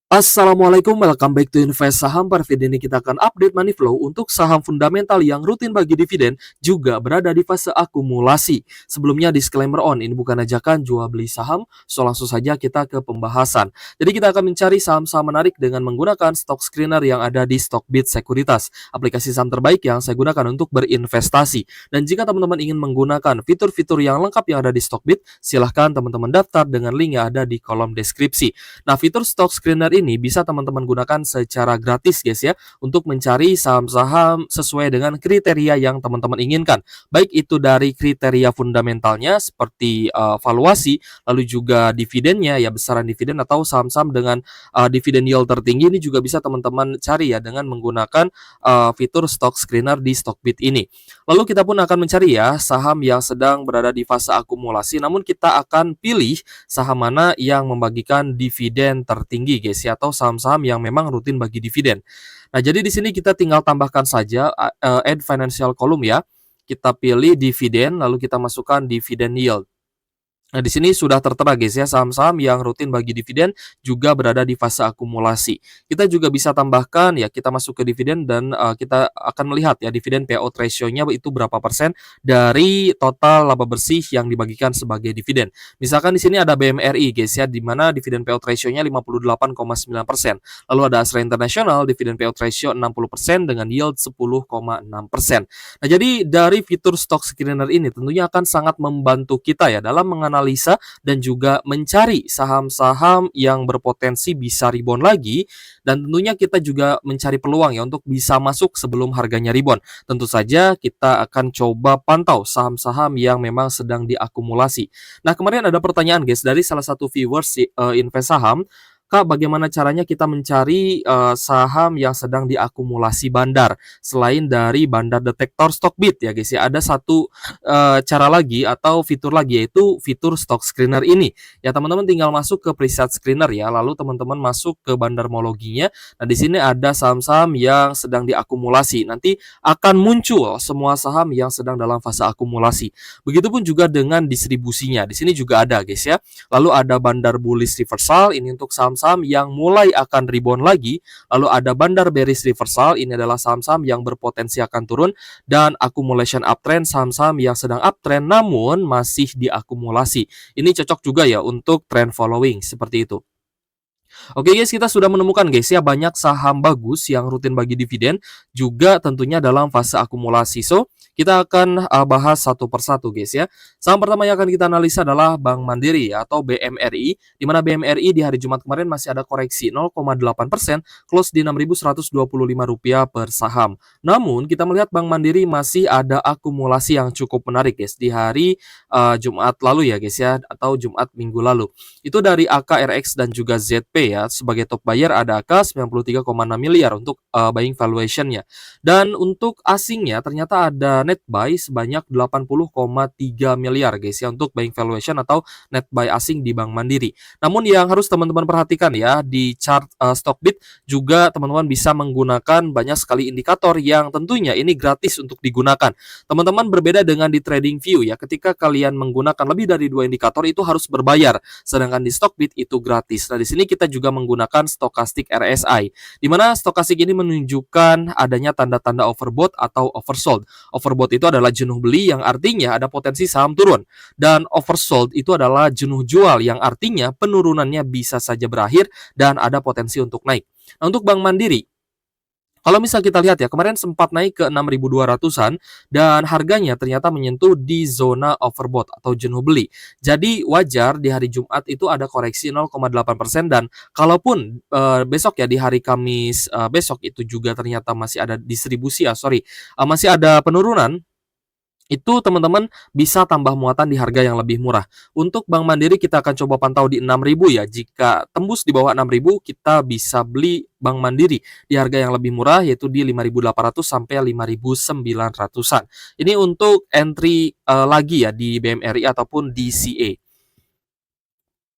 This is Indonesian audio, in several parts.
Assalamualaikum, welcome back to Invest Saham. Pada video ini kita akan update money flow untuk saham fundamental yang rutin bagi dividen juga berada di fase akumulasi. Sebelumnya disclaimer on, ini bukan ajakan jual beli saham, so langsung saja kita ke pembahasan. Jadi kita akan mencari saham-saham menarik dengan menggunakan stock screener yang ada di Stockbit Sekuritas, aplikasi saham terbaik yang saya gunakan untuk berinvestasi. Dan jika teman-teman ingin menggunakan fitur-fitur yang lengkap yang ada di Stockbit, silahkan teman-teman daftar dengan link yang ada di kolom deskripsi. Nah, fitur stock screener ini bisa teman-teman gunakan secara gratis guys ya, untuk mencari saham-saham sesuai dengan kriteria yang teman-teman inginkan. Baik itu dari kriteria fundamentalnya seperti valuasi, lalu juga dividennya ya, besaran dividen atau saham-saham dengan dividen yield tertinggi ini juga bisa teman-teman cari ya dengan menggunakan fitur stock screener di Stockbit ini. Lalu kita pun akan mencari ya saham yang sedang berada di fase akumulasi, namun kita akan pilih saham mana yang membagikan dividen tertinggi guys ya, atau saham-saham yang memang rutin bagi dividen. Nah, jadi di sini kita tinggal tambahkan saja add financial column ya. Kita pilih dividen lalu kita masukkan dividen yield. Nah, di sini sudah tertera guys ya, saham-saham yang rutin bagi dividen juga berada di fase akumulasi. Kita juga bisa tambahkan ya, kita masuk ke dividen dan kita akan melihat ya dividen payout ratio-nya itu berapa persen dari total laba bersih yang dibagikan sebagai dividen. Misalkan di sini ada BMRI guys ya, di mana dividen payout ratio-nya 58,9%. Lalu ada Astra International, dividen payout ratio 60% dengan yield 10,6%. Nah, jadi dari fitur stock screener ini tentunya akan sangat membantu kita ya dalam menganalisa dan juga mencari saham-saham yang berpotensi bisa rebound lagi, dan tentunya kita juga mencari peluang ya untuk bisa masuk sebelum harganya rebound. Tentu saja kita akan coba pantau saham-saham yang memang sedang diakumulasi. Nah, kemarin ada pertanyaan guys dari salah satu viewers invest saham, Kak, bagaimana caranya kita mencari saham yang sedang diakumulasi bandar selain dari bandar detektor Stockbit ya guys ya. Ada satu cara lagi atau fitur lagi, yaitu fitur stock screener ini. Ya teman-teman tinggal masuk ke preset screener ya, lalu teman-teman masuk ke bandarmologinya. Nah, di sini ada saham-saham yang sedang diakumulasi. Nanti akan muncul semua saham yang sedang dalam fase akumulasi. Begitupun juga dengan distribusinya. Di sini juga ada guys ya. Lalu ada bandar bullish reversal, ini untuk saham-saham yang mulai akan rebound lagi. Lalu ada bandar bearish reversal, ini adalah saham-saham yang berpotensi akan turun. Dan accumulation uptrend, saham-saham yang sedang uptrend namun masih diakumulasi. Ini cocok juga ya untuk trend following seperti itu. Oke guys, kita sudah menemukan guys ya banyak saham bagus yang rutin bagi dividen juga tentunya dalam fase akumulasi. So, kita akan bahas satu persatu guys ya. Saham pertama yang akan kita analisa adalah Bank Mandiri atau BMRI, di mana BMRI di hari Jumat kemarin masih ada koreksi 0,8%, close di Rp6.125 per saham. Namun, kita melihat Bank Mandiri masih ada akumulasi yang cukup menarik guys di hari Jumat lalu ya guys ya, atau Jumat minggu lalu. Itu dari AKRX dan juga ZP ya. Sebagai top buyer ada AK 93,6 miliar untuk buying valuation-nya. Dan untuk asingnya ternyata ada net buy sebanyak 80,3 miliar guys ya untuk buying valuation atau net buy asing di Bank Mandiri. Namun yang harus teman-teman perhatikan ya, di chart Stockbit juga teman-teman bisa menggunakan banyak sekali indikator yang tentunya ini gratis untuk digunakan. Teman-teman berbeda dengan di TradingView ya, ketika kalian menggunakan lebih dari 2 indikator itu harus berbayar. Sedangkan di Stockbit itu gratis. Nah, di sini kita juga menggunakan Stochastic RSI, di mana Stochastic ini menunjukkan adanya tanda-tanda overbought atau oversold. Overbought itu adalah jenuh beli yang artinya ada potensi saham turun, dan oversold itu adalah jenuh jual yang artinya penurunannya bisa saja berakhir dan ada potensi untuk naik. Nah, untuk Bank Mandiri, kalau misal kita lihat ya, kemarin sempat naik ke 6.200-an dan harganya ternyata menyentuh di zona overbought atau jenuh beli. Jadi wajar di hari Jumat itu ada koreksi 0,8%, dan kalaupun besok ya di hari Kamis besok itu juga ternyata masih ada distribusi masih ada penurunan, itu teman-teman bisa tambah muatan di harga yang lebih murah. Untuk Bank Mandiri kita akan coba pantau di 6.000 ya. Jika tembus di bawah 6.000 kita bisa beli Bank Mandiri di harga yang lebih murah, yaitu di 5.800 sampai 5.900-an. Ini untuk entry lagi ya di BMRI ataupun DCA.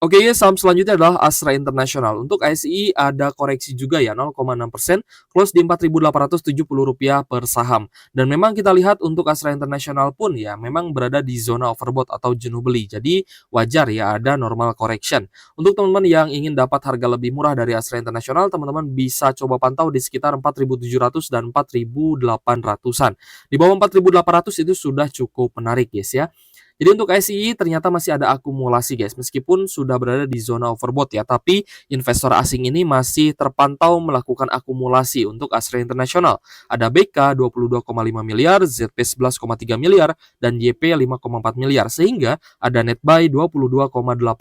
Oke, saham selanjutnya adalah Astra International. Untuk ASI ada koreksi juga ya 0,6%, close di Rp4.870 per saham. Dan memang kita lihat untuk Astra International pun ya memang berada di zona overbought atau jenuh beli. Jadi wajar ya ada normal correction. Untuk teman-teman yang ingin dapat harga lebih murah dari Astra International, teman-teman bisa coba pantau di sekitar 4.700 dan 4.800-an. Di bawah 4.800 itu sudah cukup menarik guys ya. Jadi untuk SII ternyata masih ada akumulasi guys, meskipun sudah berada di zona overbought ya, tapi investor asing ini masih terpantau melakukan akumulasi untuk Astra International. Ada BK 22,5 miliar, ZP 11,3 miliar, dan YP 5,4 miliar, sehingga ada net buy 22,8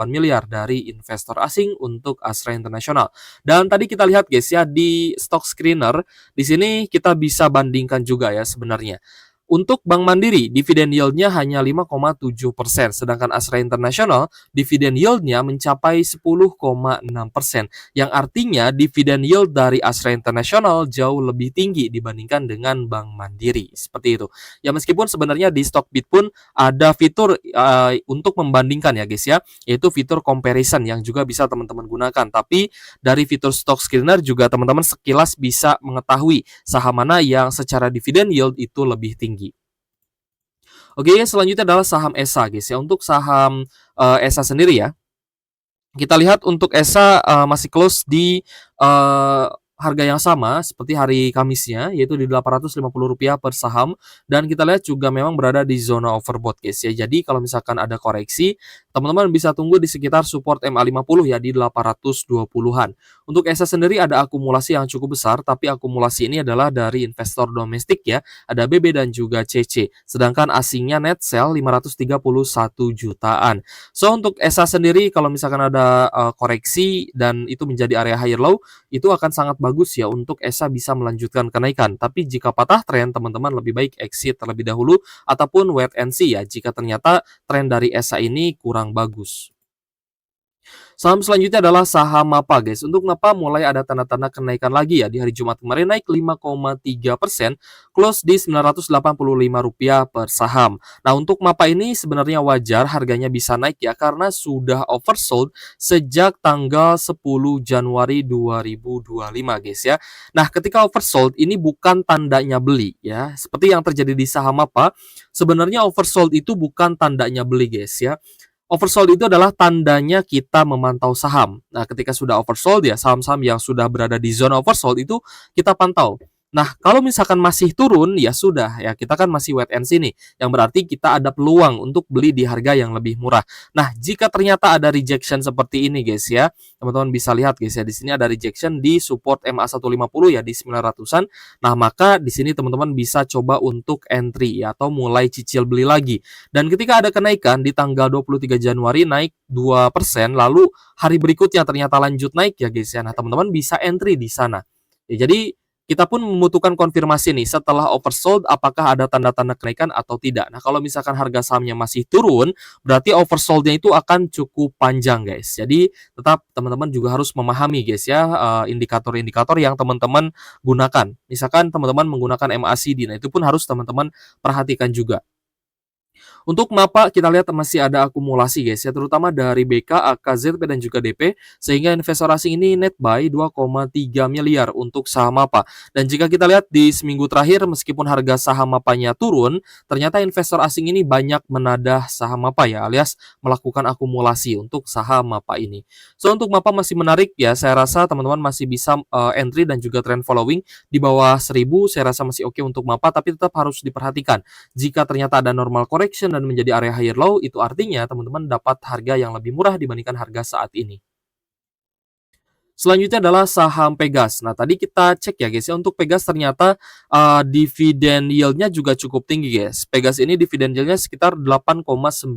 miliar dari investor asing untuk Astra International. Dan tadi kita lihat guys ya di stock screener, di sini kita bisa bandingkan juga ya sebenarnya. Untuk Bank Mandiri, dividen yield-nya hanya 5,7%, sedangkan Astra International, dividen yield-nya mencapai 10,6%, yang artinya dividen yield dari Astra International jauh lebih tinggi dibandingkan dengan Bank Mandiri. Seperti itu. Ya meskipun sebenarnya di Stockbit pun ada fitur untuk membandingkan ya guys ya, yaitu fitur comparison yang juga bisa teman-teman gunakan. Tapi dari fitur stock screener juga teman-teman sekilas bisa mengetahui saham mana yang secara dividen yield itu lebih tinggi. Oke, selanjutnya adalah saham ESA guys ya. Untuk saham ESA sendiri ya, kita lihat untuk ESA masih close di harga yang sama seperti hari Kamisnya, yaitu di Rp850 per saham, dan kita lihat juga memang berada di zona overbought guys ya. Jadi kalau misalkan ada koreksi, teman-teman bisa tunggu di sekitar support MA50 ya di 820-an. Untuk ESA sendiri ada akumulasi yang cukup besar, tapi akumulasi ini adalah dari investor domestik ya, ada BB dan juga CC. Sedangkan asingnya net sell 531 jutaan. So untuk ESA sendiri kalau misalkan ada koreksi dan itu menjadi area higher low, itu akan sangat bagus ya untuk ESA bisa melanjutkan kenaikan. Tapi jika patah tren, teman-teman lebih baik exit terlebih dahulu ataupun wait and see ya jika ternyata tren dari ESA ini kurang bagus. Saham selanjutnya adalah saham MAPA guys. Untuk MAPA mulai ada tanda-tanda kenaikan lagi ya. Di hari Jumat kemarin naik 5,3%, close di Rp985 per saham. Nah untuk MAPA ini sebenarnya wajar harganya bisa naik ya karena sudah oversold sejak tanggal 10 Januari 2025 guys ya. Nah ketika oversold ini bukan tandanya beli ya. Seperti yang terjadi di saham MAPA, sebenarnya oversold itu bukan tandanya beli guys ya. Oversold itu adalah tandanya kita memantau saham. Nah, ketika sudah oversold ya saham-saham yang sudah berada di zona oversold itu kita pantau. Nah, kalau misalkan masih turun ya sudah ya kita kan masih wait and see nih. Yang berarti kita ada peluang untuk beli di harga yang lebih murah. Nah, jika ternyata ada rejection seperti ini guys ya, teman-teman bisa lihat guys ya di sini ada rejection di support MA150 ya di 900-an. Nah, maka di sini teman-teman bisa coba untuk entry ya atau mulai cicil beli lagi. Dan ketika ada kenaikan di tanggal 23 Januari naik 2%, lalu hari berikutnya ternyata lanjut naik ya guys ya. Nah, teman-teman bisa entry di sana. Ya, jadi kita pun membutuhkan konfirmasi nih setelah oversold apakah ada tanda-tanda kenaikan atau tidak. Nah, kalau misalkan harga sahamnya masih turun, berarti oversoldnya itu akan cukup panjang guys. Jadi tetap teman-teman juga harus memahami guys ya indikator-indikator yang teman-teman gunakan. Misalkan teman-teman menggunakan MACD, nah itu pun harus teman-teman perhatikan juga. Untuk MAPA kita lihat masih ada akumulasi guys ya, terutama dari BK, AK, ZP dan juga DP, sehingga investor asing ini net buy 2,3 miliar untuk saham MAPA. Dan jika kita lihat di seminggu terakhir meskipun harga saham MAPA-nya turun, ternyata investor asing ini banyak menadah saham MAPA ya, alias melakukan akumulasi untuk saham MAPA ini. So untuk MAPA masih menarik ya, saya rasa teman-teman masih bisa entry dan juga trend following di bawah 1000, saya rasa masih oke untuk MAPA, tapi tetap harus diperhatikan. Jika ternyata ada normal correction dan menjadi area higher low, itu artinya teman-teman dapat harga yang lebih murah dibandingkan harga saat ini. Selanjutnya adalah saham Pegas. Nah, tadi kita cek ya guys ya, untuk Pegas ternyata dividen yield-nya juga cukup tinggi guys. Pegas ini dividen yield-nya sekitar 8,9%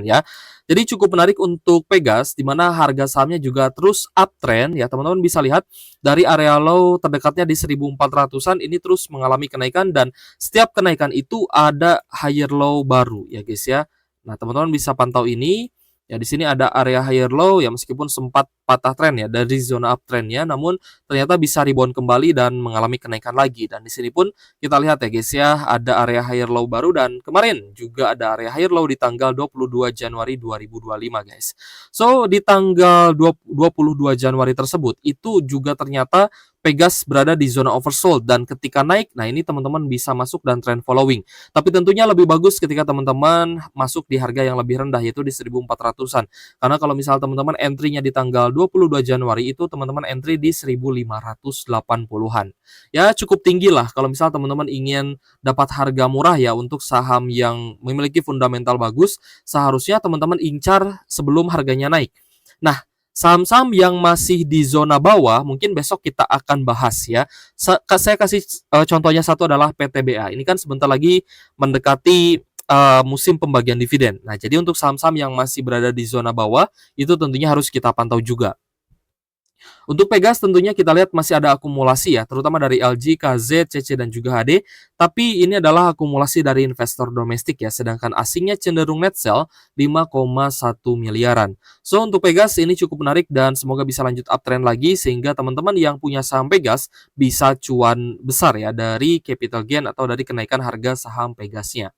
ya. Jadi cukup menarik untuk Pegas, di mana harga sahamnya juga terus uptrend ya. Teman-teman bisa lihat dari area low terdekatnya di 1400-an ini terus mengalami kenaikan dan setiap kenaikan itu ada higher low baru ya guys ya. Nah, teman-teman bisa pantau ini. Ya, di sini ada area higher low ya meskipun sempat patah tren ya dari zona uptrendnya, namun ternyata bisa rebound kembali dan mengalami kenaikan lagi. Dan di sini pun kita lihat ya guys ya, ada area higher low baru dan kemarin juga ada area higher low di tanggal 22 Januari 2025 guys. So, di tanggal 22 Januari tersebut itu juga ternyata Pegas berada di zona oversold dan ketika naik, nah ini teman-teman bisa masuk dan trend following. Tapi tentunya lebih bagus ketika teman-teman masuk di harga yang lebih rendah yaitu di 1400-an. Karena kalau misal teman-teman entry-nya di tanggal 22 Januari itu teman-teman entry di 1580-an. Ya cukup tinggi lah kalau misal teman-teman ingin dapat harga murah ya untuk saham yang memiliki fundamental bagus, seharusnya teman-teman incar sebelum harganya naik. Nah, saham-saham yang masih di zona bawah mungkin besok kita akan bahas ya. Saya kasih contohnya satu adalah PTBA. Ini kan sebentar lagi mendekati musim pembagian dividen. Nah, jadi untuk saham-saham yang masih berada di zona bawah itu tentunya harus kita pantau juga. Untuk Pegas tentunya kita lihat masih ada akumulasi ya, terutama dari LG, KZ, CC dan juga HD. Tapi ini adalah akumulasi dari investor domestik ya, sedangkan asingnya cenderung net sell 5,1 miliaran. So untuk Pegas ini cukup menarik dan semoga bisa lanjut uptrend lagi sehingga teman-teman yang punya saham Pegas bisa cuan besar ya dari capital gain atau dari kenaikan harga saham Pegasnya.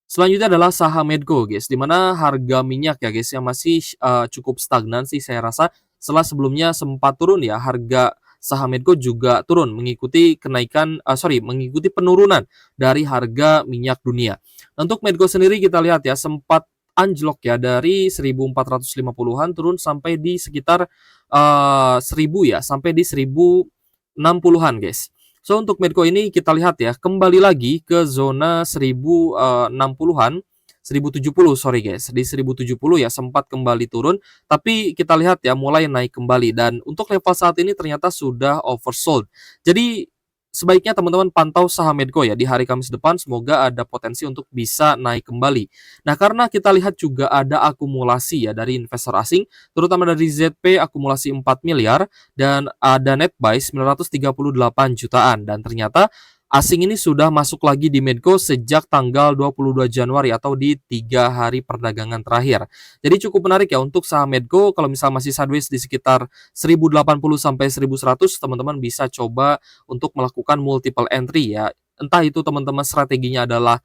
Selanjutnya adalah saham Medco guys, di mana harga minyak ya guys yang masih cukup stagnan sih saya rasa. Setelah sebelumnya sempat turun ya, harga saham Medco juga turun mengikuti kenaikan mengikuti penurunan dari harga minyak dunia. Untuk Medco sendiri kita lihat ya sempat anjlok ya dari 1450-an turun sampai di sekitar 1000 ya, sampai di 1060-an guys. So untuk Medco ini kita lihat ya kembali lagi ke zona 1060-an, 1070 sorry guys, di 1070 ya sempat kembali turun, tapi kita lihat ya mulai naik kembali dan untuk level saat ini ternyata sudah oversold. Jadi sebaiknya teman-teman pantau saham Medco ya di hari Kamis depan, semoga ada potensi untuk bisa naik kembali. Nah, karena kita lihat juga ada akumulasi ya dari investor asing, terutama dari ZP akumulasi 4 miliar dan ada net buy 938 jutaan dan ternyata asing ini sudah masuk lagi di Medco sejak tanggal 22 Januari atau di 3 hari perdagangan terakhir. Jadi cukup menarik ya untuk saham Medco kalau misal masih sideways di sekitar 1080 sampai 1100 teman-teman bisa coba untuk melakukan multiple entry ya. Entah itu teman-teman strateginya adalah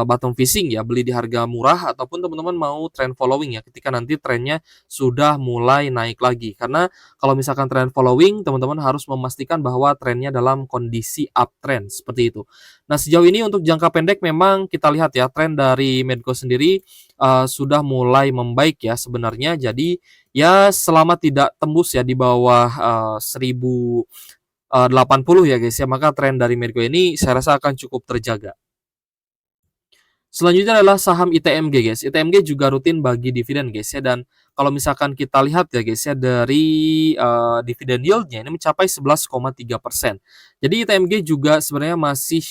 bottom fishing ya, beli di harga murah ataupun teman-teman mau trend following ya ketika nanti trennya sudah mulai naik lagi. Karena kalau misalkan trend following, teman-teman harus memastikan bahwa trennya dalam kondisi uptrend seperti itu. Nah, sejauh ini untuk jangka pendek memang kita lihat ya tren dari Medco sendiri sudah mulai membaik ya sebenarnya. Jadi ya selama tidak tembus ya di bawah 1080 ya guys ya, maka tren dari Medco ini saya rasa akan cukup terjaga. Selanjutnya adalah saham ITMG guys. ITMG juga rutin bagi dividen guys ya, dan kalau misalkan kita lihat ya guys ya dari dividen yield-nya ini mencapai 11,3%. Jadi ITMG juga sebenarnya masih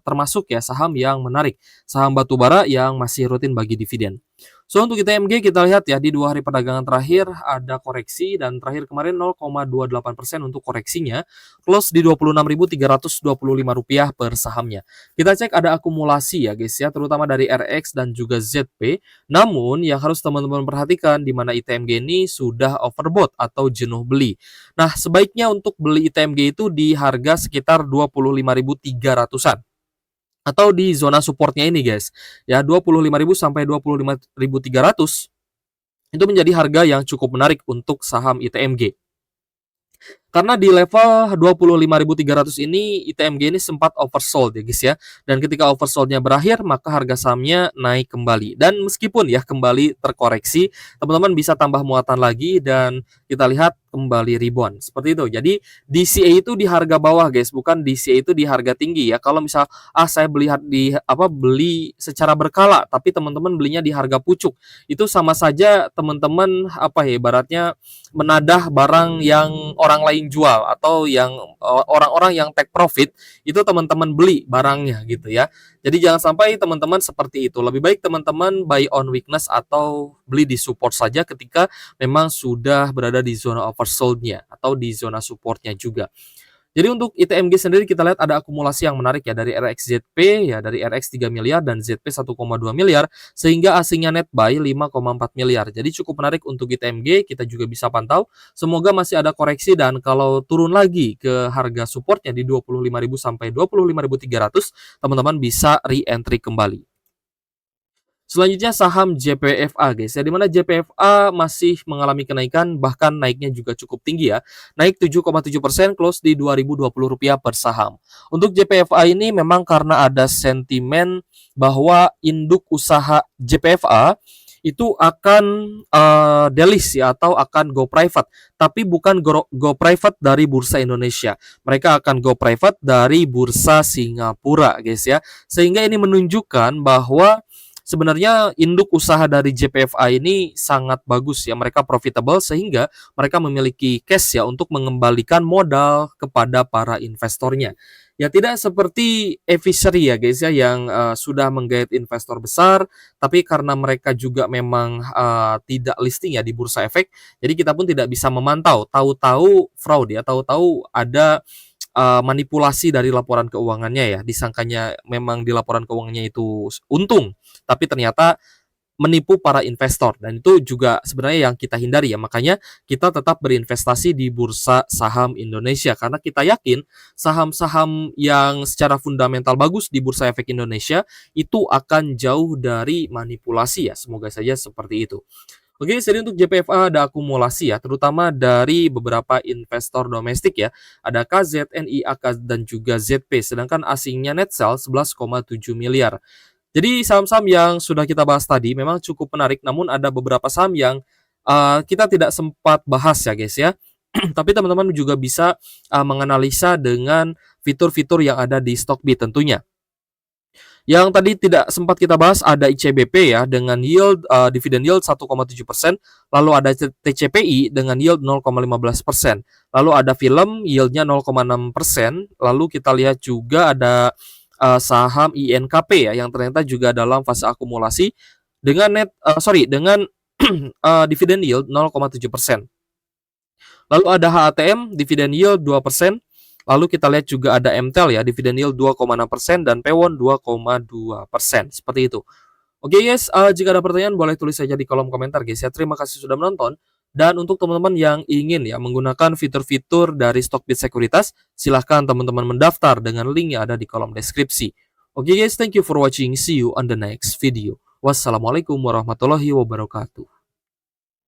termasuk ya saham yang menarik, saham batubara yang masih rutin bagi dividen. So untuk ITMG kita lihat ya di 2 hari perdagangan terakhir ada koreksi dan terakhir kemarin 0,28% untuk koreksinya, close di Rp26.325 per sahamnya. Kita cek ada akumulasi ya guys ya, terutama dari RX dan juga ZP. Namun yang harus teman-teman perhatikan di mana ITMG ini sudah overbought atau jenuh beli. Nah, sebaiknya untuk beli ITMG itu di harga sekitar 25.300-an atau di zona supportnya ini guys. Ya 25.000 sampai 25.300 itu menjadi harga yang cukup menarik untuk saham ITMG. Karena di level 25.300 ini ITMG ini sempat oversold ya guys ya. Dan ketika oversoldnya berakhir maka harga sahamnya naik kembali. Dan meskipun ya kembali terkoreksi, teman-teman bisa tambah muatan lagi dan kita lihat kembali rebound seperti itu. Jadi DCA itu di harga bawah guys, bukan DCA itu di harga tinggi ya. Kalau misal saya beli secara berkala tapi teman-teman belinya di harga pucuk, itu sama saja teman-teman ibaratnya menadah barang yang orang lain jual atau yang orang-orang yang take profit itu teman-teman beli barangnya gitu ya. Jadi jangan sampai teman-teman seperti itu. Lebih baik teman-teman buy on weakness atau beli di support saja ketika memang sudah berada di zona oversold-nya atau di zona supportnya juga. Jadi untuk ITMG sendiri kita lihat ada akumulasi yang menarik ya dari RXZP ya dari RX 3 miliar dan ZP 1,2 miliar sehingga asingnya net buy 5,4 miliar. Jadi cukup menarik untuk ITMG, kita juga bisa pantau. Semoga masih ada koreksi dan kalau turun lagi ke harga supportnya di 25.000 sampai 25.300, teman-teman bisa re-entry kembali. Selanjutnya saham JPFA guys ya, dimana JPFA masih mengalami kenaikan, bahkan naiknya juga cukup tinggi ya, naik 7,7% close di Rp2.020 per saham. Untuk JPFA ini memang karena ada sentimen bahwa induk usaha JPFA itu akan delist ya atau akan go private, tapi bukan go private dari Bursa Indonesia. Mereka akan go private dari Bursa Singapura guys ya. Sehingga ini menunjukkan bahwa sebenarnya induk usaha dari JPFA ini sangat bagus ya, mereka profitable sehingga mereka memiliki cash ya untuk mengembalikan modal kepada para investornya. Ya tidak seperti Evisery ya guys ya yang sudah menggait investor besar, tapi karena mereka juga memang tidak listing ya di Bursa Efek, jadi kita pun tidak bisa memantau. Tahu-tahu fraud ya, tahu-tahu ada manipulasi dari laporan keuangannya ya, disangkanya memang di laporan keuangannya itu untung, tapi ternyata menipu para investor dan itu juga sebenarnya yang kita hindari ya. Makanya kita tetap berinvestasi di Bursa Saham Indonesia karena kita yakin saham-saham yang secara fundamental bagus di Bursa Efek Indonesia itu akan jauh dari manipulasi ya. Semoga saja seperti itu. Oke, jadi untuk JPFA ada akumulasi ya, terutama dari beberapa investor domestik ya. Ada KZ, NIAK, dan juga ZP, sedangkan asingnya net sell 11,7 miliar. Jadi saham-saham yang sudah kita bahas tadi memang cukup menarik, namun ada beberapa saham yang kita tidak sempat bahas ya guys ya. Tapi teman-teman juga bisa menganalisa dengan fitur-fitur yang ada di Stockbit tentunya. Yang tadi tidak sempat kita bahas ada ICBP ya dengan yield dividend yield 1,7%, lalu ada TCPI dengan yield 0,15%, lalu ada film yieldnya 0,6%, lalu kita lihat juga ada saham INKP ya yang ternyata juga dalam fase akumulasi dengan dengan dividend yield 0,7%. Lalu ada HATM dividend yield 2%. Lalu kita lihat juga ada MTEL ya, dividend yield 2,6% dan Pewon 2,2%. Seperti itu. Oke guys, jika ada pertanyaan boleh tulis saja di kolom komentar guys ya. Terima kasih sudah menonton. Dan untuk teman-teman yang ingin ya menggunakan fitur-fitur dari Stockbit Sekuritas, silahkan teman-teman mendaftar dengan link yang ada di kolom deskripsi. Oke guys, thank you for watching. See you on the next video. Wassalamualaikum warahmatullahi wabarakatuh.